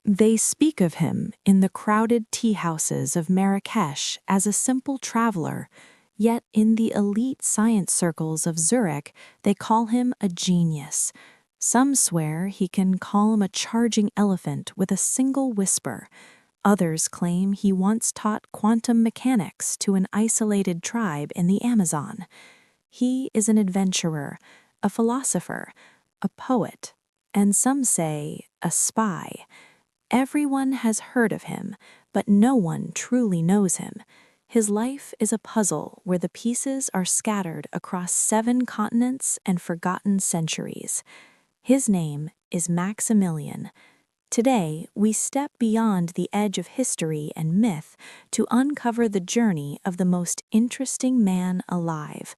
They speak of him in the crowded tea-houses of Marrakesh as a simple traveler, yet in the elite science circles of Zurich, they call him a genius. Some swear he can calm a charging elephant with a single whisper. Others claim he once taught quantum mechanics to an isolated tribe in the Amazon. He is an adventurer, a philosopher, a poet, and some say a spy. Everyone has heard of him, but no one truly knows him. His life is a puzzle where the pieces are scattered across 7 continents and forgotten centuries. His name is Maximilian. Today, we step beyond the edge of history and myth to uncover the journey of the most interesting man alive.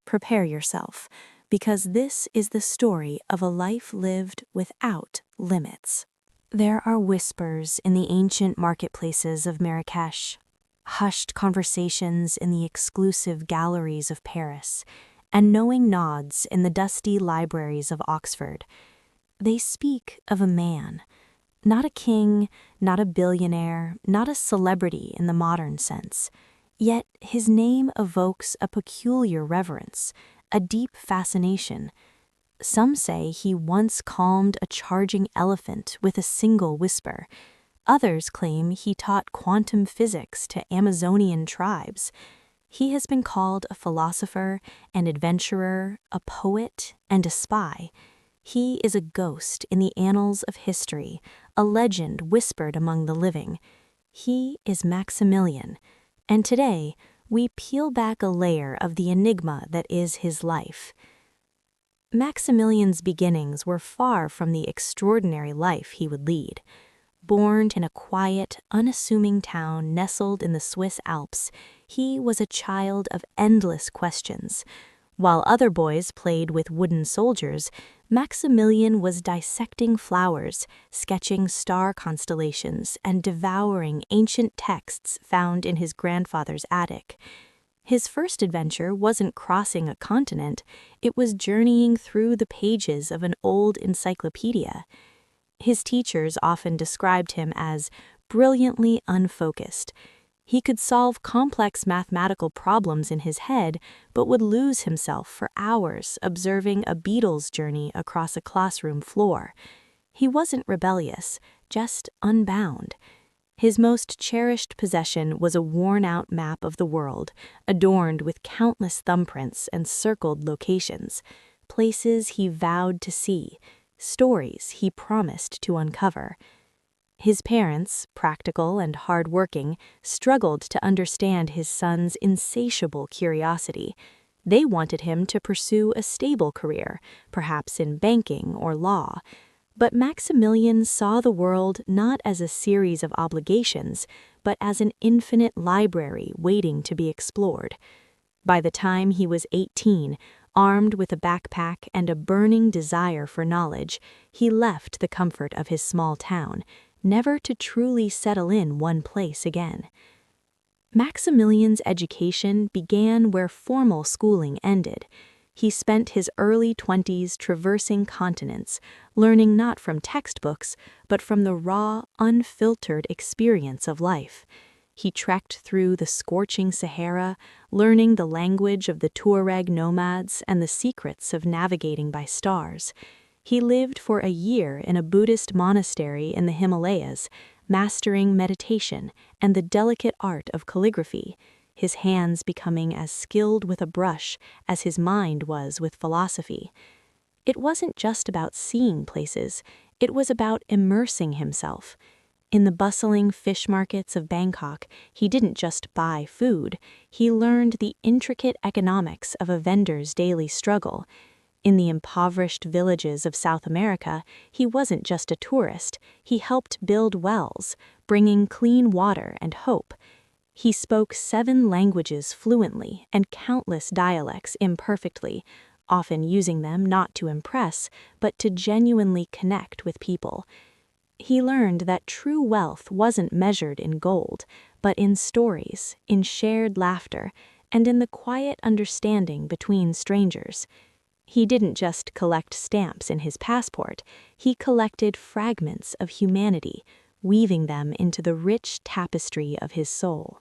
Prepare yourself, because this is the story of a life lived without limits. There are whispers in the ancient marketplaces of Marrakesh, hushed conversations in the exclusive galleries of Paris, and knowing nods in the dusty libraries of Oxford. They speak of a man, not a king, not a billionaire, not a celebrity in the modern sense. Yet his name evokes a peculiar reverence, a deep fascination. Some say he once calmed a charging elephant with a single whisper. Others claim he taught quantum physics to Amazonian tribes. He has been called a philosopher, an adventurer, a poet, and a spy. He is a ghost in the annals of history, a legend whispered among the living. He is Maximilian, and today we peel back a layer of the enigma that is his life. Maximilian's beginnings were far from the extraordinary life he would lead. Born in a quiet, unassuming town nestled in the Swiss Alps, he was a child of endless questions. While other boys played with wooden soldiers, Maximilian was dissecting flowers, sketching star constellations, and devouring ancient texts found in his grandfather's attic. His first adventure wasn't crossing a continent, it was journeying through the pages of an old encyclopedia. His teachers often described him as brilliantly unfocused. He could solve complex mathematical problems in his head, but would lose himself for hours observing a beetle's journey across a classroom floor. He wasn't rebellious, just unbound. His most cherished possession was a worn-out map of the world, adorned with countless thumbprints and circled locations, places he vowed to see, stories he promised to uncover. His parents, practical and hard-working, struggled to understand his son's insatiable curiosity. They wanted him to pursue a stable career, perhaps in banking or law. But Maximilian saw the world not as a series of obligations, but as an infinite library waiting to be explored. By the time he was 18, armed with a backpack and a burning desire for knowledge, he left the comfort of his small town, never to truly settle in one place again. Maximilian's education began where formal schooling ended. He spent his early 20s traversing continents, learning not from textbooks, but from the raw, unfiltered experience of life. He trekked through the scorching Sahara, learning the language of the Tuareg nomads and the secrets of navigating by stars. He lived for a year in a Buddhist monastery in the Himalayas, mastering meditation and the delicate art of calligraphy, his hands becoming as skilled with a brush as his mind was with philosophy. It wasn't just about seeing places, it was about immersing himself. In the bustling fish markets of Bangkok, he didn't just buy food, he learned the intricate economics of a vendor's daily struggle. In the impoverished villages of South America, he wasn't just a tourist, he helped build wells, bringing clean water and hope. He spoke 7 languages fluently and countless dialects imperfectly, often using them not to impress, but to genuinely connect with people. He learned that true wealth wasn't measured in gold, but in stories, in shared laughter, and in the quiet understanding between strangers. He didn't just collect stamps in his passport, he collected fragments of humanity, weaving them into the rich tapestry of his soul.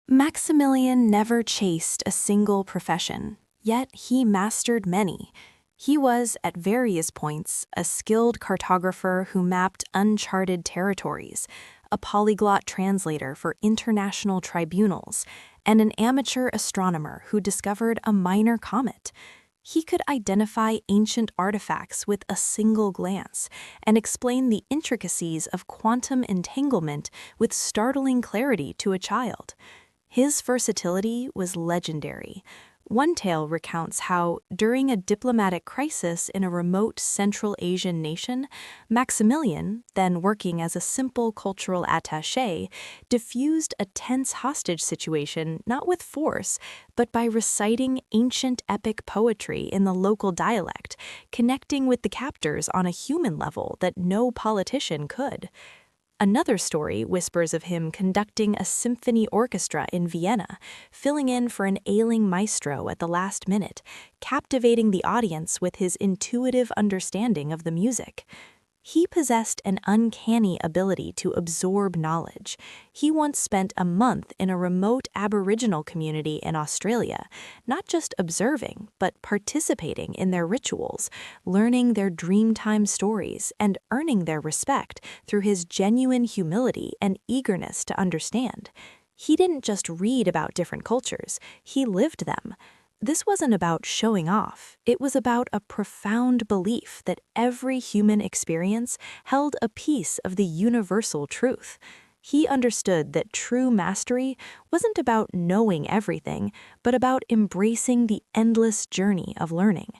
Maximilian never chased a single profession, yet he mastered many. He was, at various points, a skilled cartographer who mapped uncharted territories, a polyglot translator for international tribunals, and an amateur astronomer who discovered a minor comet. He could identify ancient artifacts with a single glance and explain the intricacies of quantum entanglement with startling clarity to a child. His versatility was legendary. One tale recounts how, during a diplomatic crisis in a remote Central Asian nation, Maximilian, then working as a simple cultural attaché, diffused a tense hostage situation not with force, but by reciting ancient epic poetry in the local dialect, connecting with the captors on a human level that no politician could. Another story whispers of him conducting a symphony orchestra in Vienna, filling in for an ailing maestro at the last minute, captivating the audience with his intuitive understanding of the music. He possessed an uncanny ability to absorb knowledge. He once spent a month in a remote Aboriginal community in Australia, not just observing, but participating in their rituals, learning their Dreamtime stories, and earning their respect through his genuine humility and eagerness to understand. He didn't just read about different cultures, he lived them. This wasn't about showing off, it was about a profound belief that every human experience held a piece of the universal truth. He understood that true mastery wasn't about knowing everything, but about embracing the endless journey of learning.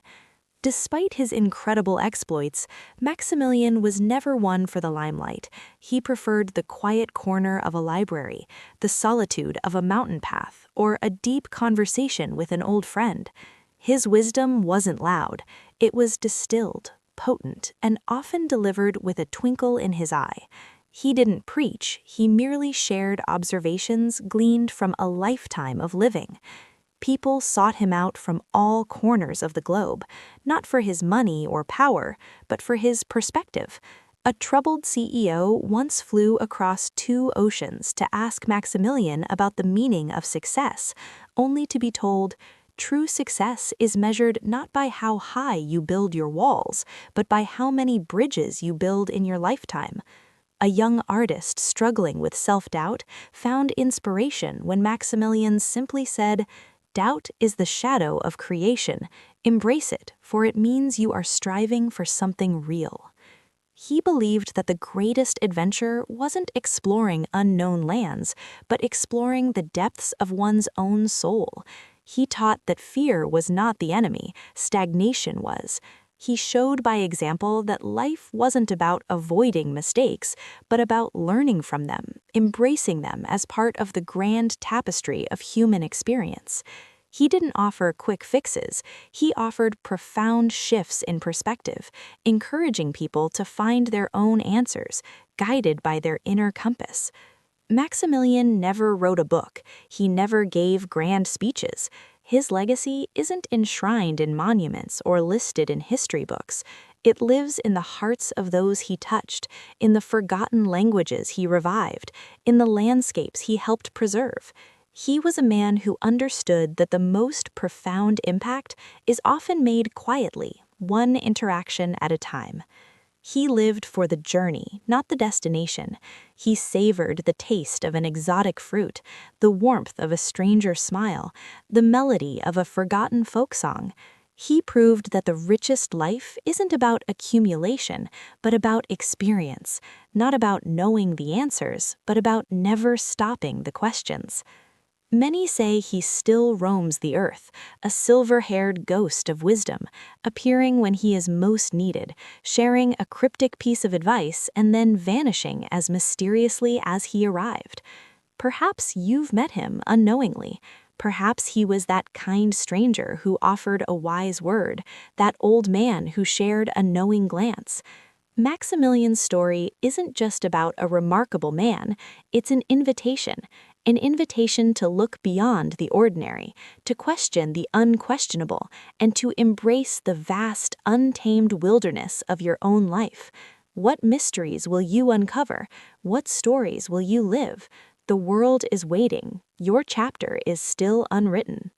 Despite his incredible exploits, Maximilian was never one for the limelight. He preferred the quiet corner of a library, the solitude of a mountain path, or a deep conversation with an old friend. His wisdom wasn't loud. It was distilled, potent, and often delivered with a twinkle in his eye. He didn't preach, he merely shared observations gleaned from a lifetime of living. People sought him out from all corners of the globe, not for his money or power, but for his perspective. A troubled CEO once flew across 2 oceans to ask Maximilian about the meaning of success, only to be told, "True success is measured not by how high you build your walls, but by how many bridges you build in your lifetime." A young artist struggling with self-doubt found inspiration when Maximilian simply said, "Doubt is the shadow of creation. Embrace it, for it means you are striving for something real." He believed that the greatest adventure wasn't exploring unknown lands, but exploring the depths of one's own soul. He taught that fear was not the enemy, stagnation was. He showed by example that life wasn't about avoiding mistakes, but about learning from them, embracing them as part of the grand tapestry of human experience. He didn't offer quick fixes, he offered profound shifts in perspective, encouraging people to find their own answers, guided by their inner compass. Maximilian never wrote a book, he never gave grand speeches. His legacy isn't enshrined in monuments or listed in history books. It lives in the hearts of those he touched, in the forgotten languages he revived, in the landscapes he helped preserve. He was a man who understood that the most profound impact is often made quietly, one interaction at a time. He lived for the journey, not the destination. He savored the taste of an exotic fruit, the warmth of a stranger's smile, the melody of a forgotten folk song. He proved that the richest life isn't about accumulation, but about experience, not about knowing the answers, but about never stopping the questions. Many say he still roams the earth, a silver-haired ghost of wisdom, appearing when he is most needed, sharing a cryptic piece of advice and then vanishing as mysteriously as he arrived. Perhaps you've met him unknowingly. Perhaps he was that kind stranger who offered a wise word, that old man who shared a knowing glance. Maximilian's story isn't just about a remarkable man, it's an invitation to look beyond the ordinary, to question the unquestionable, and to embrace the vast, untamed wilderness of your own life. What mysteries will you uncover? What stories will you live? The world is waiting. Your chapter is still unwritten.